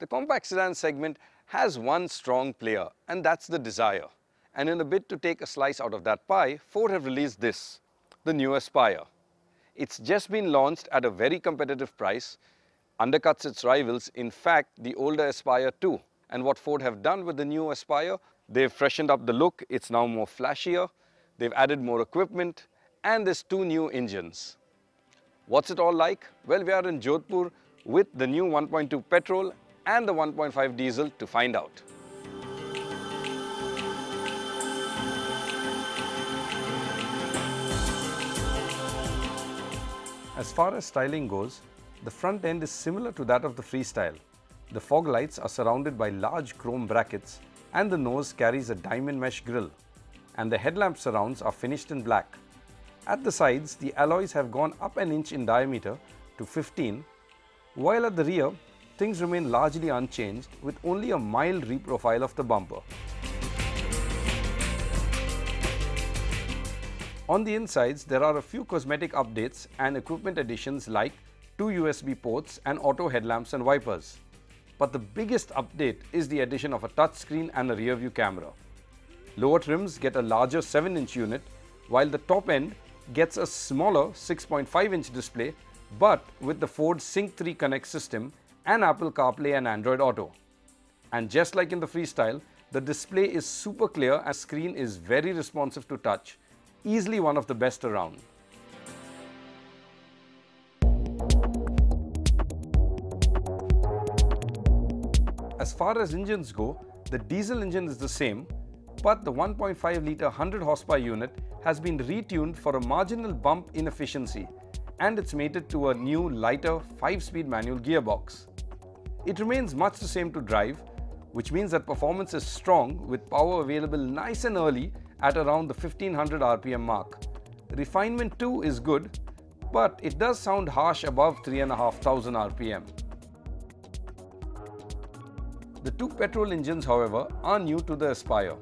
compact sedan segment has one strong player, and that's the Dzire. And in a bid to take a slice out of that pie, Ford have released this, the new Aspire. It's just been launched at a very competitive price, undercuts its rivals, in fact the older Aspire too. And what Ford have done with the new Aspire, they've freshened up the look, it's now more flashier, they've added more equipment, and there's two new engines. What's it all like? Well, we are in Jodhpur with the new 1.2 petrol and the 1.5 diesel to find out. As far as styling goes, the front end is similar to that of the Freestyle. The fog lights are surrounded by large chrome brackets and the nose carries a diamond mesh grille. And the headlamp surrounds are finished in black. At the sides, the alloys have gone up an inch in diameter to 15, while at the rear, things remain largely unchanged with only a mild reprofile of the bumper. On the insides, there are a few cosmetic updates and equipment additions like 2 USB ports and auto headlamps and wipers. But the biggest update is the addition of a touchscreen and a rear view camera. Lower trims get a larger 7-inch unit, while the top end gets a smaller 6.5-inch display, but with the Ford Sync 3 Connect system and Apple CarPlay and Android Auto. And just like in the Freestyle, the display is super clear and screen is very responsive to touch. Easily one of the best around. As far as engines go, the diesel engine is the same, but the 1.5 litre 100 horsepower unit has been retuned for a marginal bump in efficiency, and it's mated to a new lighter 5-speed manual gearbox. It remains much the same to drive, which means that performance is strong with power available nice and early at around the 1500 RPM mark. Refinement too is good, but it does sound harsh above 3500 RPM. The two petrol engines, however, are new to the Aspire.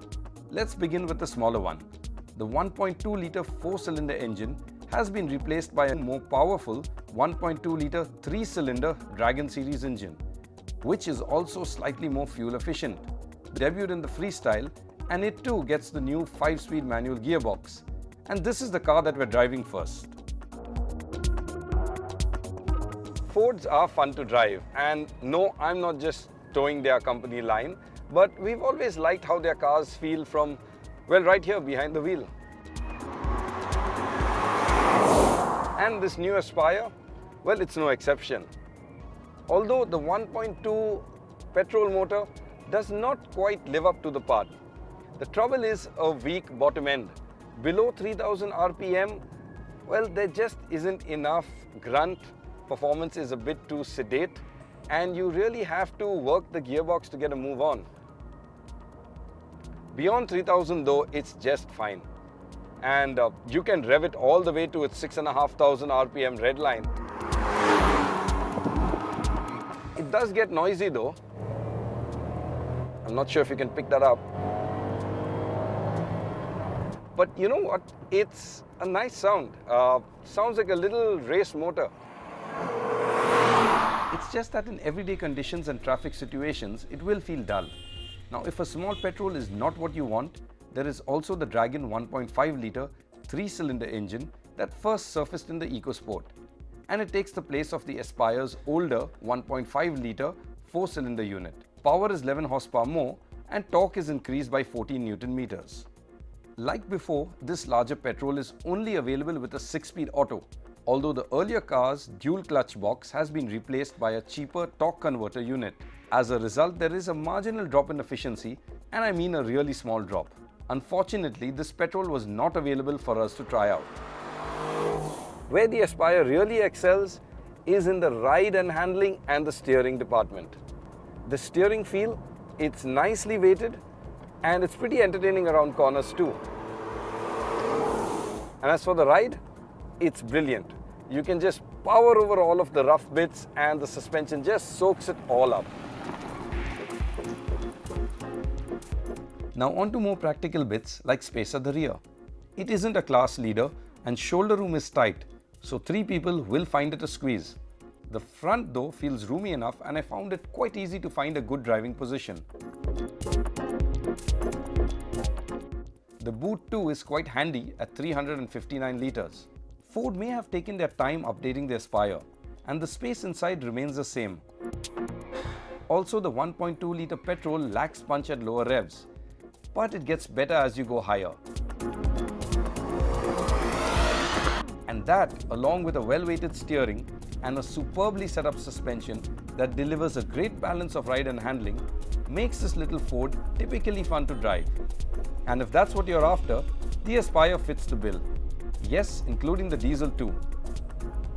Let's begin with the smaller one. The 1.2 litre 4-cylinder engine has been replaced by a more powerful 1.2 litre 3-cylinder Dragon series engine, which is also slightly more fuel efficient. Debuted in the Freestyle, and it too gets the new 5-speed manual gearbox. And this is the car that we're driving first. Fords are fun to drive, and no, I'm not just towing their company line, but we've always liked how their cars feel from, well, right here behind the wheel. And this new Aspire, well, it's no exception. Although the 1.2 petrol motor does not quite live up to the part. The trouble is a weak bottom end. Below 3000 RPM, well, there just isn't enough grunt. Performance is a bit too sedate, and you really have to work the gearbox to get a move on. Beyond 3000 though, it's just fine. And you can rev it all the way to its 6500 RPM red line. It does get noisy though. I'm not sure if you can pick that up. But you know what? It's a nice sound. Sounds like a little race motor. It's just that in everyday conditions and traffic situations, it will feel dull. Now, if a small petrol is not what you want, there is also the Dragon 1.5 litre 3-cylinder engine that first surfaced in the EcoSport. And it takes the place of the Aspire's older 1.5 litre 4-cylinder unit. Power is 11 horsepower more and torque is increased by 14 Newton meters. Like before, this larger petrol is only available with a 6-speed auto, although the earlier car's dual clutch box has been replaced by a cheaper torque converter unit. As a result, there is a marginal drop in efficiency, and I mean a really small drop. Unfortunately, this petrol was not available for us to try out. Where the Aspire really excels is in the ride and handling and the steering department. The steering feel, it's nicely weighted and it's pretty entertaining around corners too. And as for the ride, it's brilliant. You can just power over all of the rough bits and the suspension just soaks it all up. Now on to more practical bits like space at the rear. It isn't a class leader and shoulder room is tight, so 3 people will find it a squeeze. The front though feels roomy enough and I found it quite easy to find a good driving position. The boot too is quite handy at 359 litres. Ford may have taken their time updating their spire, and the space inside remains the same. Also, the 1.2 litre petrol lacks punch at lower revs, but it gets better as you go higher. And that, along with a well-weighted steering and a superbly set up suspension that delivers a great balance of ride and handling, makes this little Ford typically fun to drive. And if that's what you're after, the Aspire fits the bill. Yes, including the diesel too.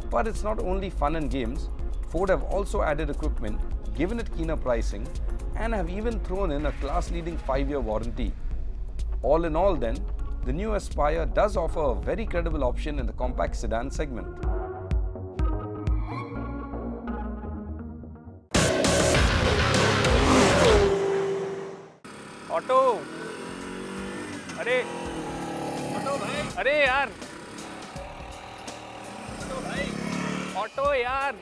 But it's not only fun and games. Ford have also added equipment, given it keener pricing, and have even thrown in a class-leading 5-year warranty. All in all then, the new Aspire does offer a very credible option in the compact sedan segment. Auto! अरे auto भाई, अरे यार auto भाई, auto यार।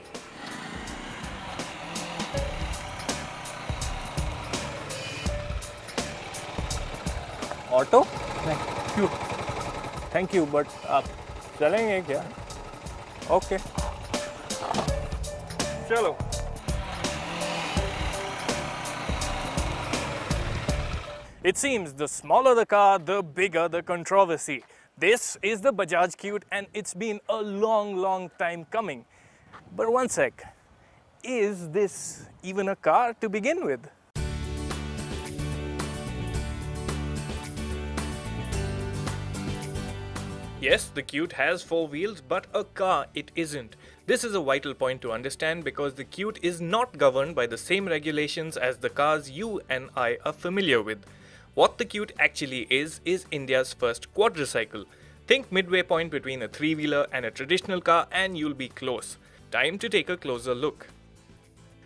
Auto? Thank you, but आप चलेंगे क्या? Okay, चलो। It seems the smaller the car, the bigger the controversy. This is the Bajaj Qute and it's been a long time coming. But one sec, is this even a car to begin with? Yes, the Qute has 4 wheels, but a car it isn't. This is a vital point to understand because the Qute is not governed by the same regulations as the cars you and I are familiar with. What the Qute actually is India's first quadricycle. Think midway point between a 3-wheeler and a traditional car and you'll be close. Time to take a closer look.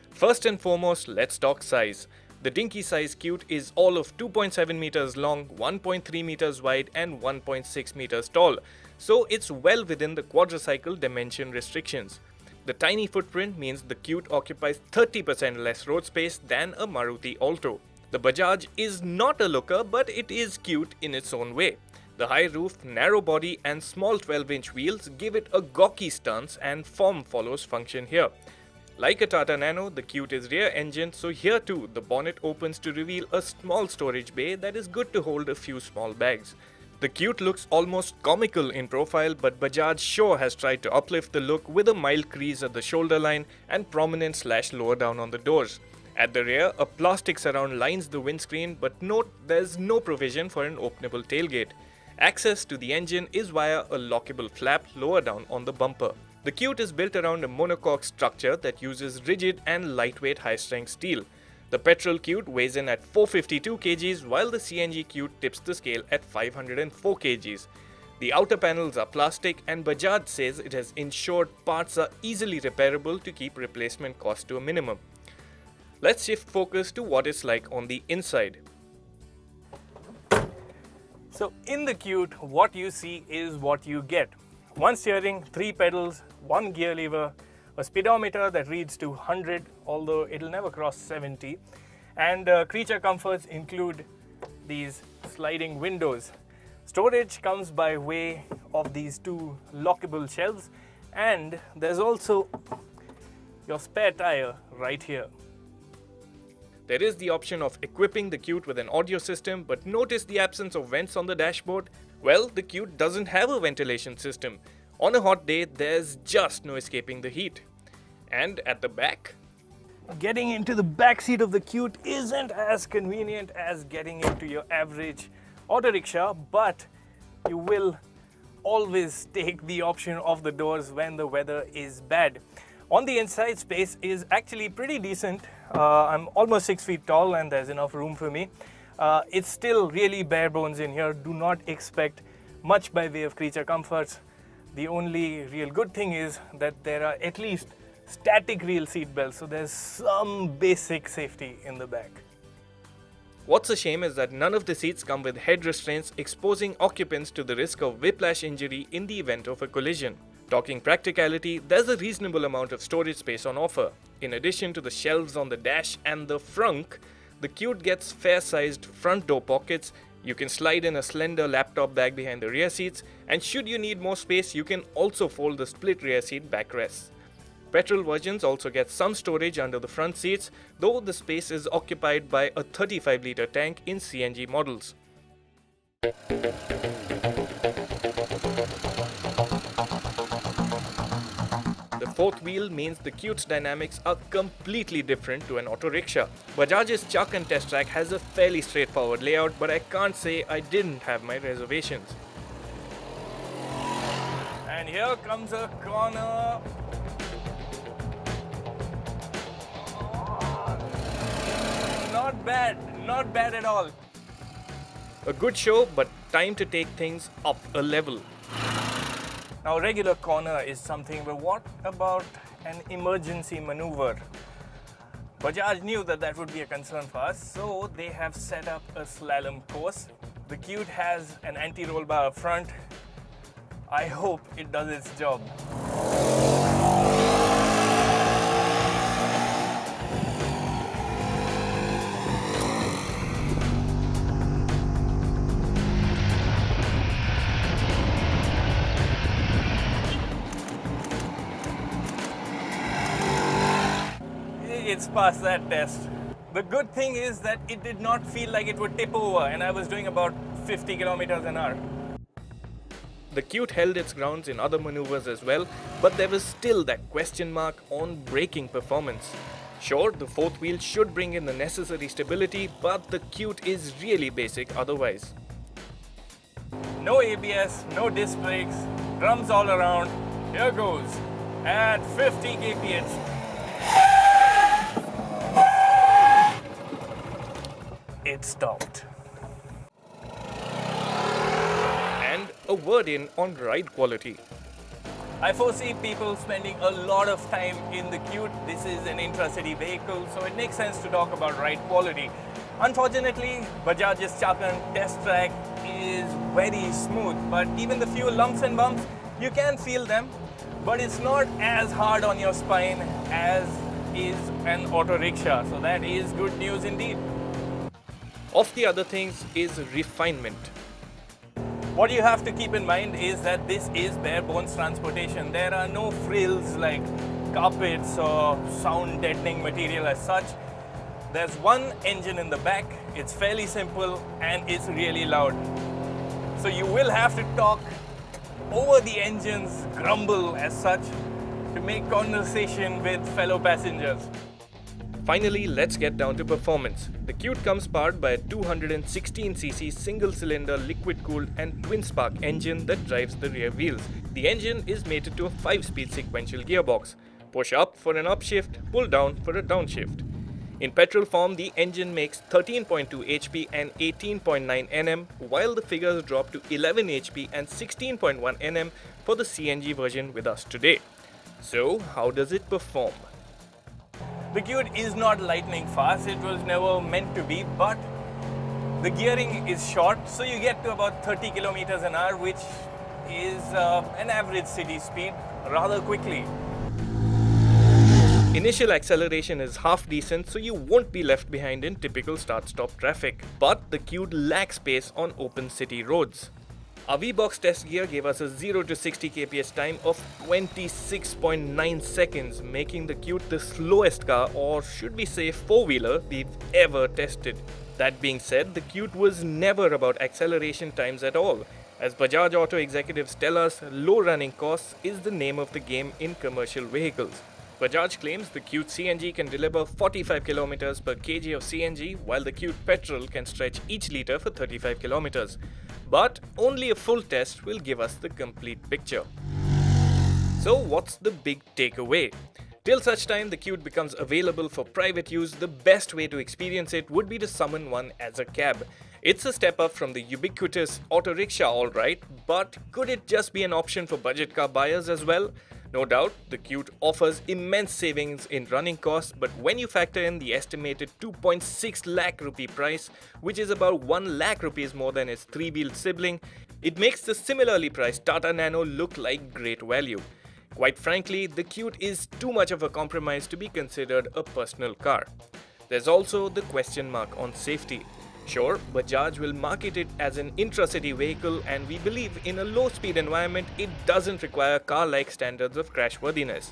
First and foremost, let's talk size. The dinky size Qute is all of 2.7 meters long, 1.3 meters wide and 1.6 meters tall. So it's well within the quadricycle dimension restrictions. The tiny footprint means the Qute occupies 30% less road space than a Maruti Alto. The Bajaj is not a looker, but it is cute in its own way. The high roof, narrow body and small 12-inch wheels give it a gawky stance and form follows function here. Like a Tata Nano, the Qute is rear engine, so here too the bonnet opens to reveal a small storage bay that is good to hold a few small bags. The Qute looks almost comical in profile, but Bajaj sure has tried to uplift the look with a mild crease at the shoulder line and prominent / lower down on the doors. At the rear, a plastic surround lines the windscreen, but note there's no provision for an openable tailgate. Access to the engine is via a lockable flap lower down on the bumper. The Qute is built around a monocoque structure that uses rigid and lightweight high-strength steel. The petrol Qute weighs in at 452 kgs while the CNG Qute tips the scale at 504 kgs. The outer panels are plastic and Bajaj says it has ensured parts are easily repairable to keep replacement costs to a minimum. Let's shift focus to what it's like on the inside. So in the Qute, what you see is what you get. One steering, 3 pedals, 1 gear lever, a speedometer that reads to 100, although it'll never cross 70. And creature comforts include these sliding windows. Storage comes by way of these 2 lockable shelves, and there's also your spare tire right here. There is the option of equipping the Qute with an audio system, but notice the absence of vents on the dashboard. Well, the Qute doesn't have a ventilation system. On a hot day, there's just no escaping the heat. And at the back, getting into the back seat of the Qute isn't as convenient as getting into your average auto rickshaw, but you will always take the option of the doors when the weather is bad. On the inside, space is actually pretty decent. I'm almost 6 feet tall and there's enough room for me. It's still really bare bones in here. Do not expect much by way of creature comforts. The only real good thing is that there are at least static reel seat belts, so there's some basic safety in the back. What's a shame is that none of the seats come with head restraints, exposing occupants to the risk of whiplash injury in the event of a collision. Talking practicality, there's a reasonable amount of storage space on offer. In addition to the shelves on the dash and the frunk, the Qute gets fair-sized front door pockets. You can slide in a slender laptop bag behind the rear seats, and should you need more space, you can also fold the split rear seat backrests. Petrol versions also get some storage under the front seats, though the space is occupied by a 35-litre tank in CNG models. The fourth wheel means the Qute's dynamics are completely different to an auto rickshaw. Bajaj's Chuck and Test Track has a fairly straightforward layout, but I can't say I didn't have my reservations. And here comes a corner. Not bad at all. A good show, but time to take things up a level. Now, a regular corner is something, but what about an emergency maneuver? Bajaj knew that would be a concern for us, so they have set up a slalom course. The Qute has an anti-roll bar up front. I hope it does its job. It's passed that test. The good thing is that it did not feel like it would tip over, and I was doing about 50 kilometers an hour. The Qute held its grounds in other maneuvers as well, but there was still that question mark on braking performance. Sure, the fourth wheel should bring in the necessary stability, but the Qute is really basic otherwise. No ABS, no disc brakes, drums all around. Here goes. At 50 kph. It stopped. And a word in on ride quality. I foresee people spending a lot of time in the Qute. This is an intra-city vehicle, so it makes sense to talk about ride quality. Unfortunately, Bajaj's Chuck and Test Track is very smooth, but even the few lumps and bumps, you can feel them, but it's not as hard on your spine as is an auto rickshaw, so that is good news indeed. Of the other things is refinement. What you have to keep in mind is that this is bare bones transportation. There are no frills like carpets or sound deadening material as such. There's one engine in the back, it's fairly simple and it's really loud. So you will have to talk over the engine's grumble as such to make conversation with fellow passengers. Finally, let's get down to performance. The Qute comes powered by a 216cc single-cylinder liquid-cooled and twin-spark engine that drives the rear wheels. The engine is mated to a 5-speed sequential gearbox. Push up for an upshift, pull down for a downshift. In petrol form, the engine makes 13.2 HP and 18.9 Nm, while the figures drop to 11 HP and 16.1 Nm for the CNG version with us today. So, how does it perform? The Qute is not lightning fast, it was never meant to be, but the gearing is short, so you get to about 30 kilometers an hour, which is an average city speed rather quickly. Initial acceleration is half decent, so you won't be left behind in typical start-stop traffic, but the Qute lacks space on open city roads. Our V-Box test gear gave us a 0 to 60 kph time of 26.9 seconds, making the Qute the slowest car, or should we say four-wheeler, we've ever tested. That being said, the Qute was never about acceleration times at all. As Bajaj Auto executives tell us, low running costs is the name of the game in commercial vehicles. Bajaj claims the Qute CNG can deliver 45 km per kg of CNG, while the Qute petrol can stretch each litre for 35 km. But only a full test will give us the complete picture. So what's the big takeaway? Till such time the Qute becomes available for private use, the best way to experience it would be to summon one as a cab. It's a step up from the ubiquitous auto rickshaw, alright, but could it just be an option for budget car buyers as well? No doubt, the Qute offers immense savings in running costs, but when you factor in the estimated 2.6 lakh rupee price, which is about 1 lakh rupees more than its three-wheeled sibling, it makes the similarly priced Tata Nano look like great value. Quite frankly, the Qute is too much of a compromise to be considered a personal car. There's also the question mark on safety. Sure, Bajaj will market it as an intra-city vehicle, and we believe in a low-speed environment it doesn't require car-like standards of crashworthiness.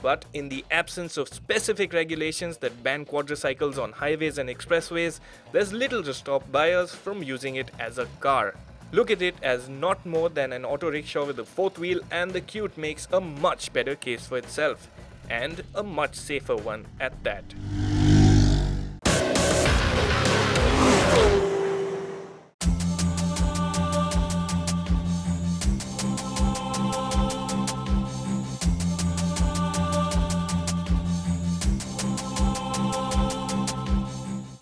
But in the absence of specific regulations that ban quadricycles on highways and expressways, there's little to stop buyers from using it as a car. Look at it as not more than an auto rickshaw with a fourth wheel, and the Qute makes a much better case for itself, and a much safer one at that.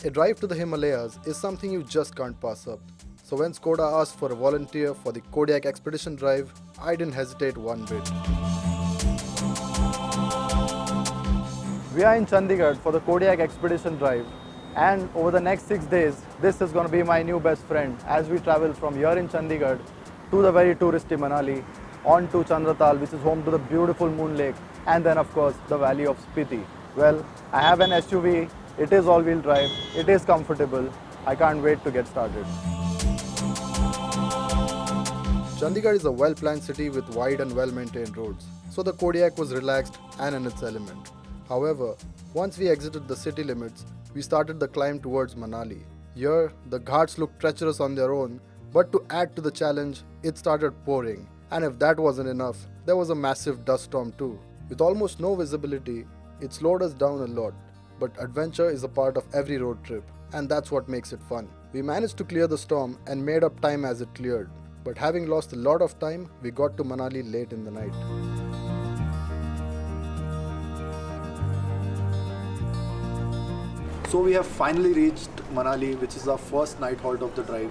A drive to the Himalayas is something you just can't pass up. So when Skoda asked for a volunteer for the Kodiaq expedition drive, I didn't hesitate one bit. We are in Chandigarh for the Kodiaq expedition drive, and over the next 6 days, this is going to be my new best friend as we travel from here in Chandigarh to the very touristy Manali, on to Chandratal, which is home to the beautiful Moon Lake, and then of course the valley of Spiti. Well, I have an SUV, it is all-wheel drive, it is comfortable, I can't wait to get started. Chandigarh is a well-planned city with wide and well-maintained roads, so the Kodiaq was relaxed and in its element. However, once we exited the city limits, we started the climb towards Manali. Here, the ghats looked treacherous on their own, but to add to the challenge, it started pouring. And if that wasn't enough, there was a massive dust storm too. With almost no visibility, it slowed us down a lot. But adventure is a part of every road trip, and that's what makes it fun. We managed to clear the storm and made up time as it cleared. But having lost a lot of time, we got to Manali late in the night. So we have finally reached Manali, which is our first night halt of the drive,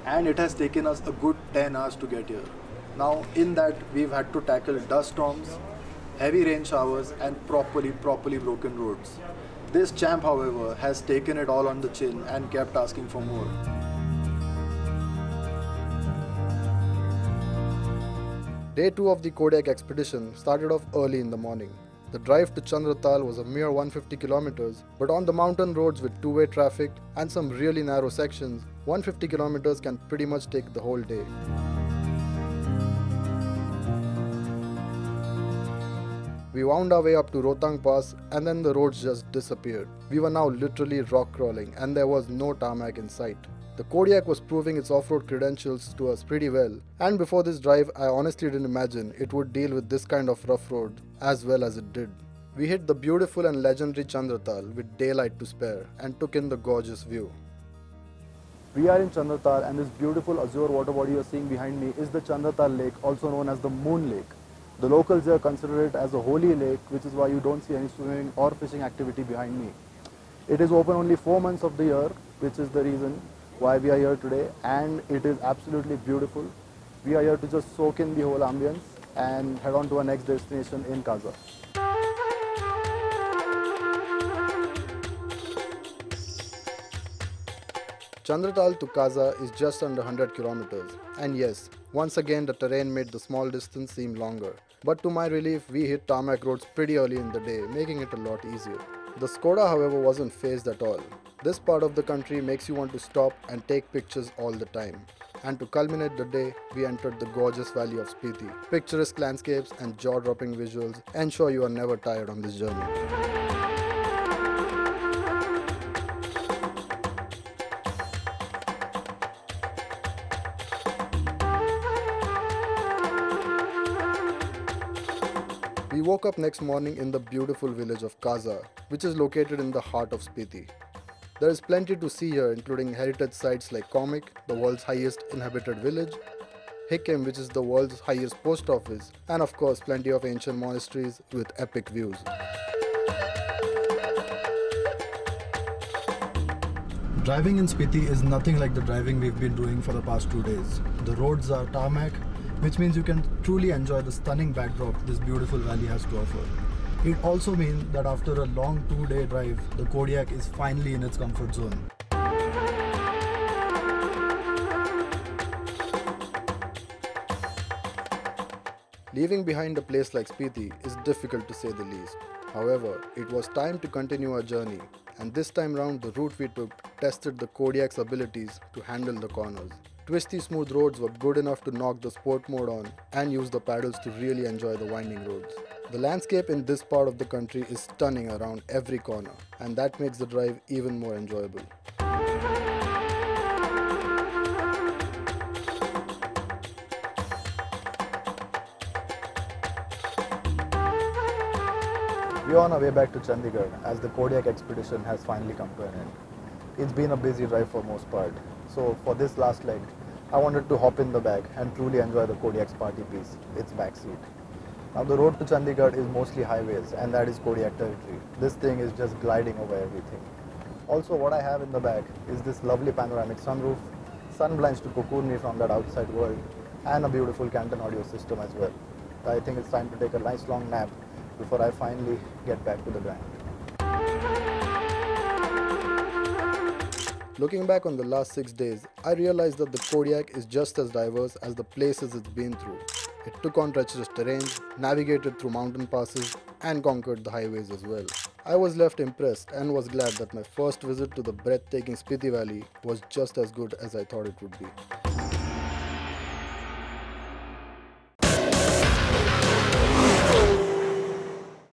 and it has taken us a good 10 hours to get here. Now in that we've had to tackle dust storms, heavy rain showers and properly broken roads. This champ, however, has taken it all on the chin and kept asking for more. Day 2 of the Kodiaq expedition started off early in the morning. The drive to Chandratal was a mere 150 kilometers, but on the mountain roads with two-way traffic and some really narrow sections, 150 kilometers can pretty much take the whole day. We wound our way up to Rohtang Pass, and then the roads just disappeared. We were now literally rock crawling and there was no tarmac in sight. The Kodiaq was proving its off-road credentials to us pretty well, and before this drive I honestly didn't imagine it would deal with this kind of rough road as well as it did. We hit the beautiful and legendary Chandratal with daylight to spare and took in the gorgeous view. We are in Chandratal, and this beautiful azure water body you are seeing behind me is the Chandratal Lake, also known as the Moon Lake. The locals here consider it as a holy lake, which is why you don't see any swimming or fishing activity behind me. It is open only 4 months of the year, which is the reason why we are here today, and it is absolutely beautiful. We are here to just soak in the whole ambience and head on to our next destination in Kaza. Chandratal to Kaza is just under 100 kilometers, and yes, once again the terrain made the small distance seem longer. But to my relief, we hit tarmac roads pretty early in the day, making it a lot easier. The Skoda, however, wasn't phased at all. This part of the country makes you want to stop and take pictures all the time. And to culminate the day, we entered the gorgeous valley of Spiti. Picturesque landscapes and jaw-dropping visuals ensure you are never tired on this journey. We woke up next morning in the beautiful village of Kaza, which is located in the heart of Spiti. There is plenty to see here, including heritage sites like Comic, the world's highest inhabited village, Hikim, which is the world's highest post office, and of course plenty of ancient monasteries with epic views. Driving in Spiti is nothing like the driving we've been doing for the past 2 days. The roads are tarmac, which means you can truly enjoy the stunning backdrop this beautiful valley has to offer. It also means that after a long 2-day drive, the Kodiaq is finally in its comfort zone. Leaving behind a place like Spiti is difficult to say the least. However, it was time to continue our journey, and this time round the route we took tested the Kodiaq's abilities to handle the corners. Twisty smooth roads were good enough to knock the sport mode on and use the paddles to really enjoy the winding roads. The landscape in this part of the country is stunning around every corner, and that makes the drive even more enjoyable. We are on our way back to Chandigarh as the Kodiaq expedition has finally come to an end. It's been a busy drive for most part, so for this last leg, I wanted to hop in the back and truly enjoy the Kodiaq's party piece, its back seat. Now the road to Chandigarh is mostly highways and that is Kodiaq territory. This thing is just gliding over everything. Also what I have in the back is this lovely panoramic sunroof, sun blinds to cocoon me from that outside world, and a beautiful Canton audio system as well. I think it's time to take a nice long nap before I finally get back to the grind. Looking back on the last 6 days, I realized that the Kodiaq is just as diverse as the places it's been through. It took on treacherous terrain, navigated through mountain passes, and conquered the highways as well. I was left impressed and was glad that my first visit to the breathtaking Spiti Valley was just as good as I thought it would be.